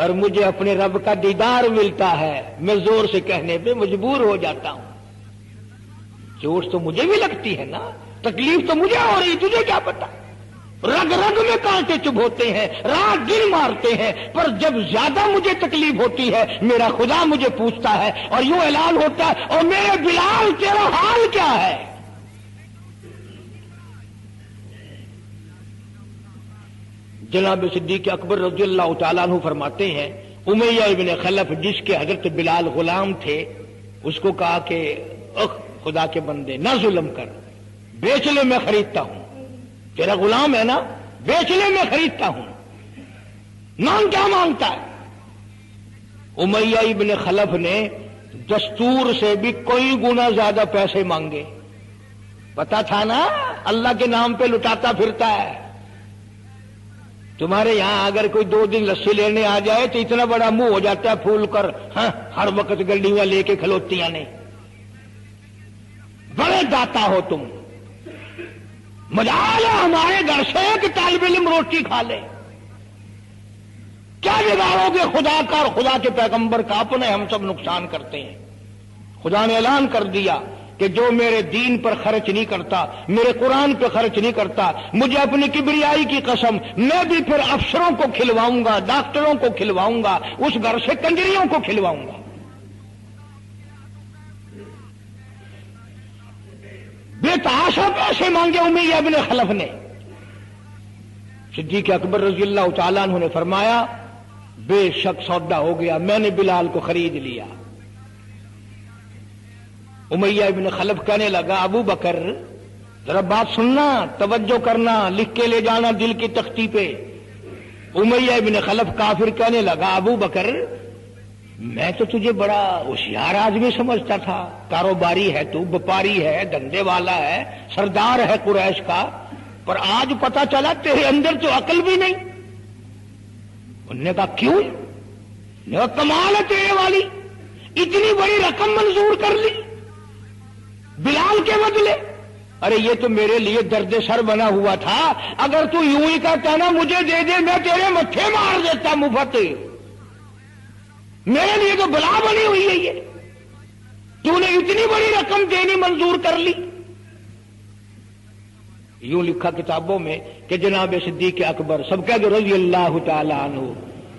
اور مجھے اپنے رب کا دیدار ملتا ہے، میں زور سے کہنے پہ مجبور ہو جاتا ہوں۔ چوٹ تو مجھے بھی لگتی ہے نا، تکلیف تو مجھے ہو رہی، تجھے کیا پتا؟ رگ رگ میں کانٹے چبھوتے ہیں، رات دن مارتے ہیں، پر جب زیادہ مجھے تکلیف ہوتی ہے میرا خدا مجھے پوچھتا ہے اور یوں اعلان ہوتا ہے اور میرے بلال تیرا حال کیا ہے؟ جناب صدیق اکبر رضی اللہ تعالیٰ عنہ فرماتے ہیں امیہ ابن خلف جس کے حضرت بلال غلام تھے، اس کو کہا کہ خدا کے بندے نہ ظلم کر، بیچ لے میں خریدتا ہوں، تیرا غلام ہے نا، بیچ لے میں خریدتا ہوں، نام کیا مانگتا ہے؟ امیہ ابن خلف نے دستور سے بھی کوئی گنا زیادہ پیسے مانگے، پتا تھا نا اللہ کے نام پہ لٹاتا پھرتا ہے۔ تمہارے یہاں اگر کوئی 2 دن لسی لینے آ جائے تو اتنا بڑا منہ ہو جاتا ہے پھول کر، ہاں ہر وقت گڈیاں لے کے کھلوتیاں نے، بڑے داتا ہو تم، مجال ہے ہمارے گھر سے کہ طالب علم روٹی کھا لے، کیا بگاڑو گے خدا کا اور خدا کے پیغمبر کا؟ اپنے ہم سب نقصان کرتے ہیں۔ خدا نے اعلان کر دیا کہ جو میرے دین پر خرچ نہیں کرتا، میرے قرآن پہ خرچ نہیں کرتا، مجھے اپنی کبریائی کی قسم میں بھی پھر افسروں کو کھلواؤں گا، ڈاکٹروں کو کھلواؤں گا، اس گھر سے کنجریوں کو کھلواؤں گا۔ بے تحاشا پیسے مانگے امیہ ابن خلف نے۔ صدیق اکبر رضی اللہ تعالیٰ عنہ نے فرمایا بے شک سودا ہو گیا، میں نے بلال کو خرید لیا۔ امیہ ابن خلف کہنے لگا ابو بکر ذرا بات سننا، توجہ کرنا، لکھ کے لے جانا دل کی تختی پہ۔ امیہ ابن خلف کافر کہنے لگا ابو بکر میں تو تجھے بڑا ہوشیار آدمی سمجھتا تھا، کاروباری ہے تو، وپاری ہے، دھندے والا ہے، سردار ہے قریش کا، پر آج پتا چلا تیرے اندر تو عقل بھی نہیں۔ انہوں نے کہا کیوں؟ کمال ہے تیرے والی، اتنی بڑی رقم منظور کر لی بلال کے بدلے۔ ارے یہ تو میرے لیے درد سر بنا ہوا تھا، اگر تو یوں ہی کہتا نا مجھے دے دے میں تیرے متھے مار دیتا مفت، میرے لیے تو بلا بنی ہوئی ہے یہ، تو نے اتنی بڑی رقم دینی منظور کر لی۔ یوں لکھا کتابوں میں کہ جناب صدیق اکبر سب کہہ دو رضی اللہ تعالی عنہ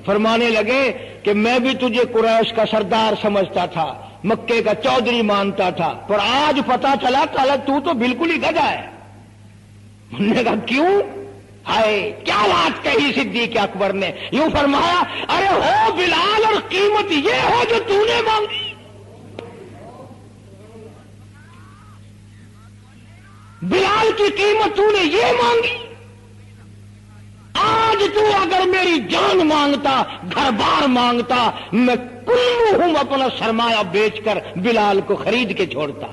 فرمانے لگے کہ میں بھی تجھے قریش کا سردار سمجھتا تھا، مکے کا چودھری مانتا تھا، پر آج پتا چلا تو تو بالکل ہی گدھا ہے۔ انہوں نے کہا کیوں؟ ہائے کیا بات کہی صدیق اکبر نے، یوں فرمایا ارے ہو بلال اور قیمت یہ ہو جو تو نے مانگی۔ بلال کی قیمت تو نے یہ مانگی، آج تو اگر میری جان مانگتا، گھر بار مانگتا، میں کلہم اپنا سرمایہ بیچ کر بلال کو خرید کے چھوڑتا۔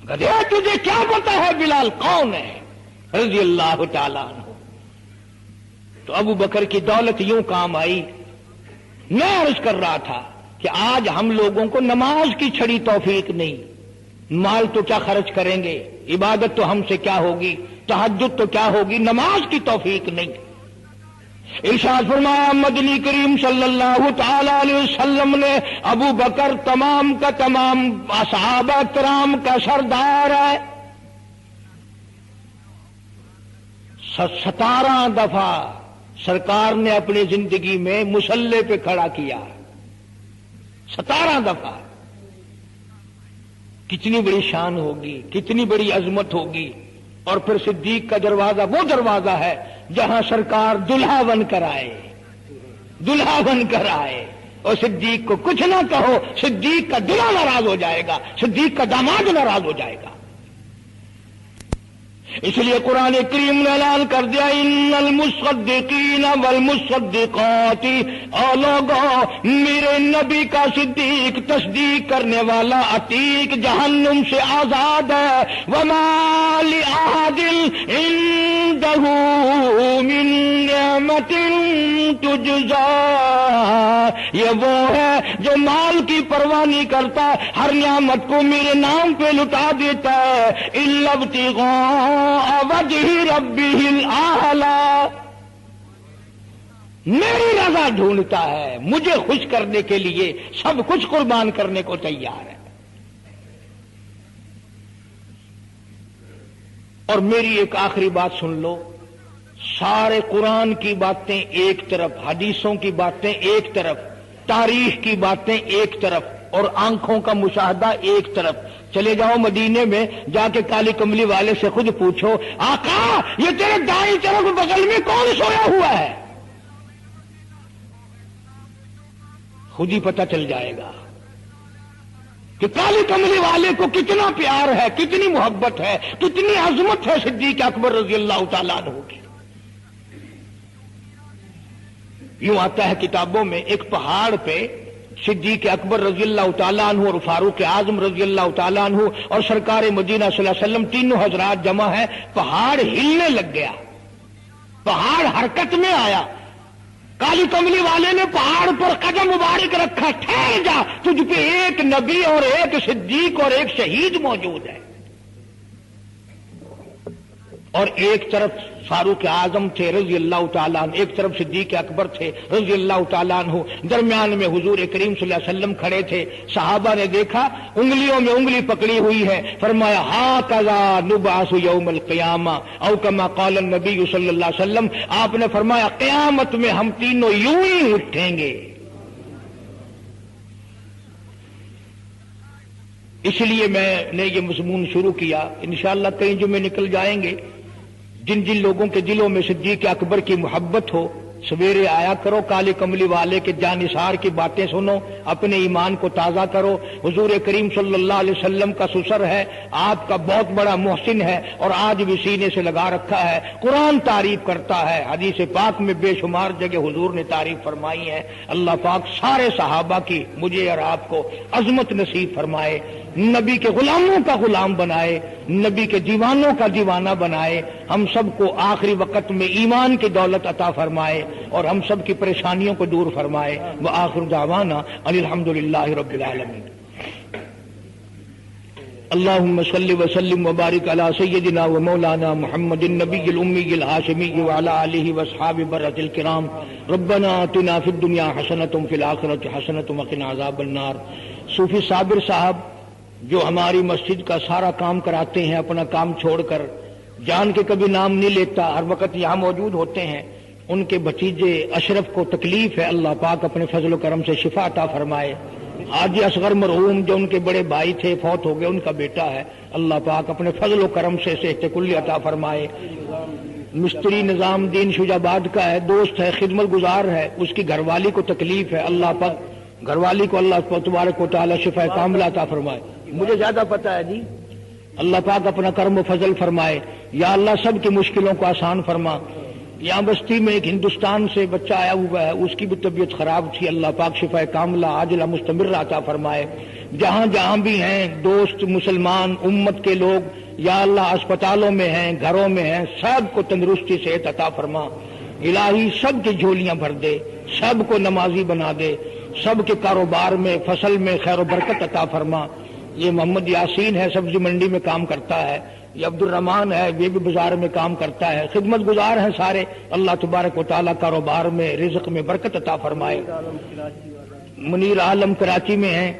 گدھے تجھے کیا پتا ہے بلال کون ہے رضی اللہ تعالیٰ عنہ۔ تو ابو بکر کی دولت یوں کام آئی۔ میں عرض کر رہا تھا کہ آج ہم لوگوں کو نماز کی چھڑی توفیق نہیں، مال تو کیا خرچ کریں گے، عبادت تو ہم سے کیا ہوگی، تہجد تو کیا ہوگی، نماز کی توفیق نہیں۔ ارشاد فرمایا مدنی کریم صلی اللہ تعالی علیہ وسلم نے ابو بکر تمام کا تمام صحابہ کرام کا سردار ہے۔ 17 دفعہ سرکار نے اپنی زندگی میں مصلی پہ کھڑا کیا، 17 دفعہ۔ کتنی بڑی شان ہوگی، کتنی بڑی عظمت ہوگی۔ اور پھر صدیق کا دروازہ وہ دروازہ ہے جہاں سرکار دلہا بن کر آئے، دلہا بن کر آئے۔ اور صدیق کو کچھ نہ کہو، صدیق کا دلہا ناراض ہو جائے گا، صدیق کا داماد ناراض ہو جائے گا۔ اس لیے قرآن کریم نے اعلان کر دیا ان المصدقین والمصدقات، اور لوگوں میرے نبی کا صدیق تصدیق کرنے والا عتیق جہنم سے آزاد ہے۔ وما لأحد عنده من نعمت تجزا، یہ وہ ہے جو مال کی پرواہ نہیں کرتا، ہر نعمت کو میرے نام پہ لٹا دیتا ہے۔ الا ابتغاء وجہ ربہ الاعلی، میری رضا ڈھونڈتا ہے، مجھے خوش کرنے کے لیے سب کچھ قربان کرنے کو تیار ہے۔ اور میری ایک آخری بات سن لو، سارے قرآن کی باتیں ایک طرف، حدیثوں کی باتیں ایک طرف، تاریخ کی باتیں ایک طرف، اور آنکھوں کا مشاہدہ ایک طرف۔ چلے جاؤ مدینے میں، جا کے کالی کملی والے سے خود پوچھو آقا یہ تیرے دائیں طرف بغل میں کون سویا ہوا ہے، خود ہی پتہ چل جائے گا کہ کالی کملی والے کو کتنا پیار ہے، کتنی محبت ہے، کتنی عظمت ہے صدیق اکبر رضی اللہ تعالیٰ عنہ کی۔ یوں آتا ہے کتابوں میں، ایک پہاڑ پہ صدیق اکبر رضی اللہ تعالیٰ عنہ اور فاروق اعظم رضی اللہ تعالیٰ عنہ اور سرکار مدینہ صلی اللہ علیہ وسلم تینوں حضرات جمع ہیں، پہاڑ ہلنے لگ گیا، پہاڑ حرکت میں آیا۔ کالی کملی والے نے پہاڑ پر قدم مبارک رکھا، ٹھہر جا، تجھ پہ ایک نبی اور ایک صدیق اور ایک شہید موجود ہے۔ اور ایک طرف فاروق اعظم تھے رضی اللہ تعالیٰ عنہ، ایک طرف صدیق اکبر تھے رضی اللہ تعالیٰ عنہ، درمیان میں حضور کریم صلی اللہ علیہ وسلم کھڑے تھے۔ صحابہ نے دیکھا انگلیوں میں انگلی پکڑی ہوئی ہے، فرمایا ھاکذا نبعث یوم القیامہ او کما قال النبی صلی اللہ علیہ وسلم، آپ نے فرمایا قیامت میں ہم تینوں یوں ہی اٹھیں گے۔ اس لیے میں نے یہ مضمون شروع کیا، انشاءاللہ کئی جمعے نکل جائیں گے۔ جن جن لوگوں کے دلوں میں صدیق اکبر کی محبت ہو، سویرے آیا کرو، کالے کملی والے کے جانثار کی باتیں سنو، اپنے ایمان کو تازہ کرو۔ حضور کریم صلی اللہ علیہ وسلم کا سسر ہے، آپ کا بہت بڑا محسن ہے، اور آج بھی سینے سے لگا رکھا ہے۔ قرآن تعریف کرتا ہے، حدیث پاک میں بے شمار جگہ حضور نے تعریف فرمائی ہے۔ اللہ پاک سارے صحابہ کی مجھے اور آپ کو عظمت نصیب فرمائے، نبی کے غلاموں کا غلام بنائے، نبی کے دیوانوں کا دیوانہ بنائے، ہم سب کو آخری وقت میں ایمان کی دولت عطا فرمائے، اور ہم سب کی پریشانیوں کو دور فرمائے۔ وآخر دعوانا ان الحمدللہ رب العالمین۔ اللہم صلی وسلم وبارک علی سیدنا و مولانا محمد النبی الامی الہاشمی وعلی آلہ واصحابہ برۃ الکرام۔ ربنا آتنا فی الدنیا حسنۃ وفی الآخرۃ حسنۃ وقنا عذاب النار۔ صوفی صابر صاحب جو ہماری مسجد کا سارا کام کراتے ہیں، اپنا کام چھوڑ کر، جان کے کبھی نام نہیں لیتا، ہر وقت یہاں موجود ہوتے ہیں، ان کے بھتیجے اشرف کو تکلیف ہے، اللہ پاک اپنے فضل و کرم سے شفا عطا فرمائے۔ حاجی اصغر مرحوم جو ان کے بڑے بھائی تھے فوت ہو گئے، ان کا بیٹا ہے، اللہ پاک اپنے فضل و کرم سے صحت کلی عطا فرمائے۔ مستری نظام دین شجاباد کا ہے، دوست ہے، خدمت گزار ہے، اس کی گھر والی کو تکلیف ہے، اللہ پاک گھر والی کو اللہ تبارک و تعالی شفا کاملہ عطا فرمائے۔ مجھے زیادہ پتہ ہے جی، اللہ پاک اپنا کرم و فضل فرمائے، یا اللہ سب کی مشکلوں کو آسان فرما۔ یہاں بستی میں ایک ہندوستان سے بچہ آیا ہوا ہے، اس کی بھی طبیعت خراب تھی، اللہ پاک شفا کاملہ عاجلہ مستمرہ عطا فرمائے۔ جہاں جہاں بھی ہیں دوست مسلمان امت کے لوگ، یا اللہ اسپتالوں میں ہیں، گھروں میں ہیں، سب کو تندرستی صحت عطا فرما۔ الہی سب کی جھولیاں بھر دے، سب کو نمازی بنا دے، سب کے کاروبار میں فصل میں خیر و برکت عطا فرما۔ یہ محمد یاسین ہے، سبزی منڈی میں کام کرتا ہے، یہ عبد الرحمان ہے، یہ بھی بازار میں کام کرتا ہے، خدمت گزار ہیں سارے، اللہ تبارک و تعالیٰ کاروبار میں رزق میں برکت عطا فرمائے۔ منیر عالم کراچی میں ہیں،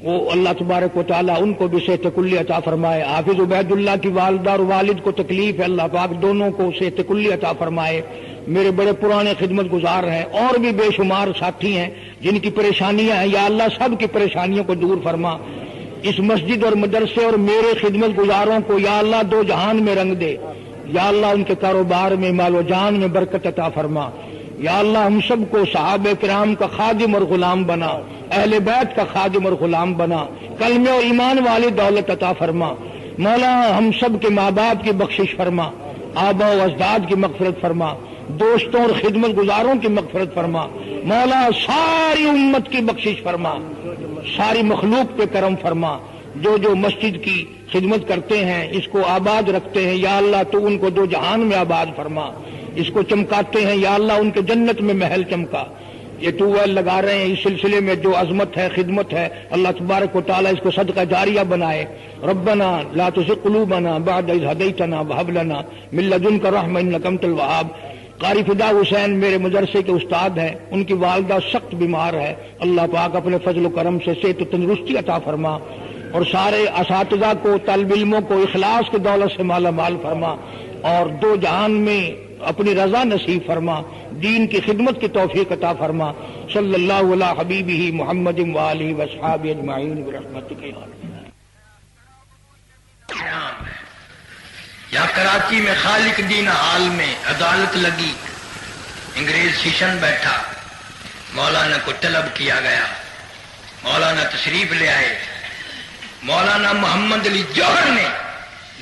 وہ اللہ تبارک و تعالیٰ ان کو بھی صحت کلی عطا فرمائے۔ حافظ عبید اللہ کی والدہ اور والد کو تکلیف ہے، اللہ پاک دونوں کو صحت کلی عطا فرمائے۔ میرے بڑے پرانے خدمت گزار ہیں، اور بھی بے شمار ساتھی ہیں جن کی پریشانیاں ہیں، یا اللہ سب کی پریشانیوں کو دور فرما۔ اس مسجد اور مدرسے اور میرے خدمت گزاروں کو یا اللہ دو جہان میں رنگ دے، یا اللہ ان کے کاروبار میں مال و جان میں برکت عطا فرما۔ یا اللہ ہم سب کو صحابہ کرام کا خادم اور غلام بنا، اہل بیت کا خادم اور غلام بنا، کلمے اور ایمان والی دولت عطا فرما۔ مولا ہم سب کے ماں باپ کی بخشش فرما، آبا و اجداد کی مغفرت فرما، دوستوں اور خدمت گزاروں کی مغفرت فرما۔ مولا ساری امت کی بخشش فرما، ساری مخلوق پہ کرم فرما۔ جو جو مسجد کی خدمت کرتے ہیں، اس کو آباد رکھتے ہیں، یا اللہ تو ان کو دو جہان میں آباد فرما۔ اس کو چمکاتے ہیں، یا اللہ ان کے جنت میں محل چمکا۔ یہ ٹیوب ویل لگا رہے ہیں، اس سلسلے میں جو عظمت ہے خدمت ہے، اللہ تبارک و تعالیٰ اس کو صدقہ جاریہ بنائے۔ ربنا لا تزغ قلوبنا بعد اذ ہدیتنا وہب لنا من لدنک رحمۃ انک انت الوہاب۔ قاری فدا حسین میرے مدرسے کے استاد ہیں، ان کی والدہ سخت بیمار ہے، اللہ پاک اپنے فضل و کرم سے صحت و تندرستی عطا فرما، اور سارے اساتذہ کو طالب علموں کو اخلاص کی دولت سے مالا مال فرما، اور دو جہان میں اپنی رضا نصیب فرما، دین کی خدمت کی توفیق عطا فرما۔ صلی اللہ علی حبیبہ محمد وآلہ وصحابہ اجمعین برحمتک یا اللہ۔ یا کراچی میں خالق دین حال میں عدالت لگی، انگریز سیشن بیٹھا، مولانا کو طلب کیا گیا، مولانا تشریف لے آئے، مولانا محمد علی جوہر نے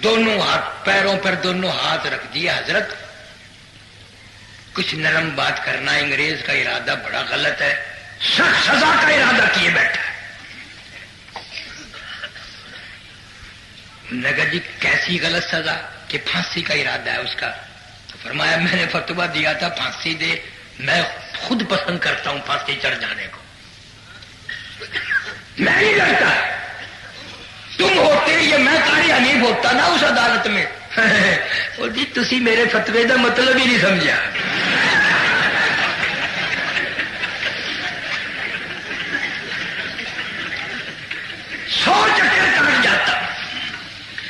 دونوں ہاتھ پیروں پر دونوں ہاتھ رکھ دیا، حضرت کچھ نرم بات کرنا، انگریز کا ارادہ بڑا غلط ہے، سخت سزا کا ارادہ کیے بیٹھا۔ نے کہا جی کیسی غلط سزا؟ کہ پھانسی کا ارادہ ہے اس کا۔ تو فرمایا میں نے فتویٰ دیا تھا پھانسی دے، میں خود پسند کرتا ہوں پھانسی چڑھ جانے کو، میں نہیں لڑتا، تم ہوتے یہ میں قاری حنیف ہوتا نا اس عدالت میں۔ اور جی تسی میرے فتوے کا مطلب ہی نہیں سمجھا۔ سو چکر کاٹ جاتا۔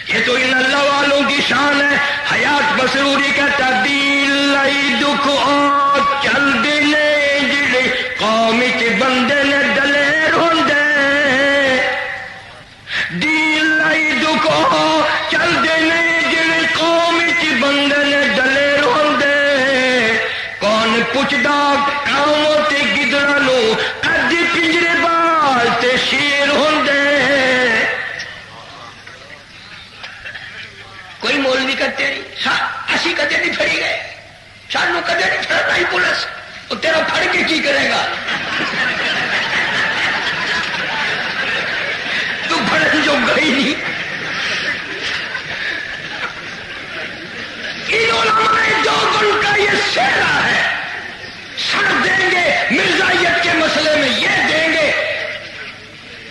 یہ تو ان اللہ والوں کی شان ہے۔ حیات مسروری کہتا دل لائی دکھ اور چل دینے جڑے قوم چ بندے نے دلیر ہوندے، دل لائی دکھ اور چل دینے جڑے قوم چ بندے نے دلیر ہوندے، کون پوچھدا کاؤں تے گدڑاں نوں ادھی پنجرے باز تے شیر ہوندے۔ کوئی مولوی کہتے نہیں اسی کدے نہیں پھڑی گئے، سانو کدے نہیں پھڑ رہی پولیس، وہ تیرا پھڑ کے کی کرے گا؟ تو پھڑن جو گئی نہیں۔ ان علماء دیوبند کا یہ سہرا ہے، سر دیں گے مرزائیت کے مسئلے میں، یہ دیں گے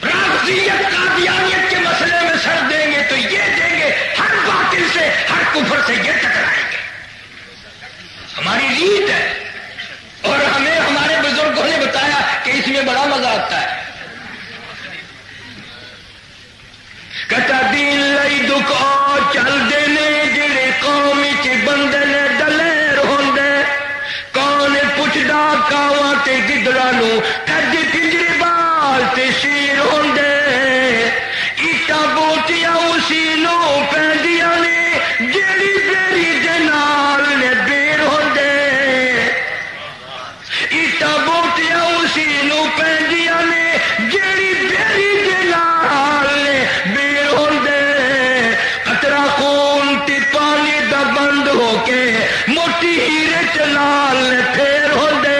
رافضیت قادیانیت کے مسئلے میں سر دیں گے تو یہ دیں گے، ہر باطل سے ہر کفر سے یہ ٹکرائیں گے۔ ہماری ریت ہے، اور ہمیں ہمارے بزرگوں نے بتایا کہ اس میں بڑا مزہ آتا ہے۔ کتا دین لئی دکھ اور چل دینے جڑے قوم چ بندے نے دلیر ہوندے، کون پوچھدا کاواں تے گدڑاں نوں کدی پنجرے باز تے کے موٹی ہیرے چلال نے پھیر ہو دے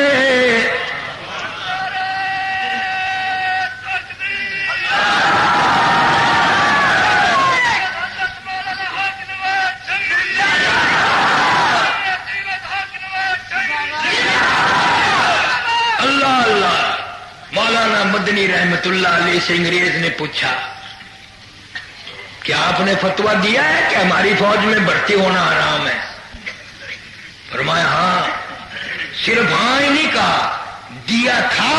مولانا مدنی رحمت اللہ علیہ سے انگریز نے پوچھا کہ آپ نے فتویٰ دیا ہے کہ ہماری فوج میں بھرتی ہونا حرام ہے؟ فرمایا ہاں. صرف ہاں ہی نہیں کہا، دیا تھا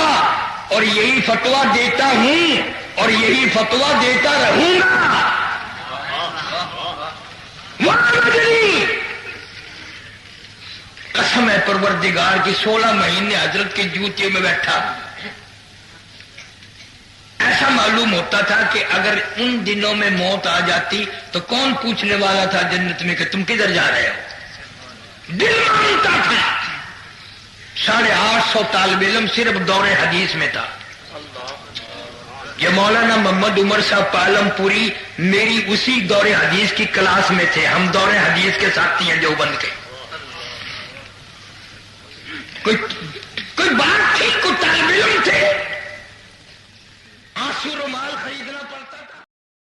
اور یہی فتویٰ دیتا ہوں اور یہی فتویٰ دیتا رہوں گا. قسم ہے پروردگار کی، 16 مہینے حضرت کے جوتے میں بیٹھا. ایسا معلوم ہوتا تھا کہ اگر ان دنوں میں موت آ جاتی تو کون پوچھنے والا تھا جنت میں کہ تم کدھر جا رہے ہو؟ دل مانتا تھا. 850 طالب علم صرف دور حدیث میں تھا. یہ مولانا محمد عمر صاحب پالم پوری میری اسی دور حدیث کی کلاس میں تھے. ہم دور حدیث کے ساتھی ہیں دیوبند کے. کوئی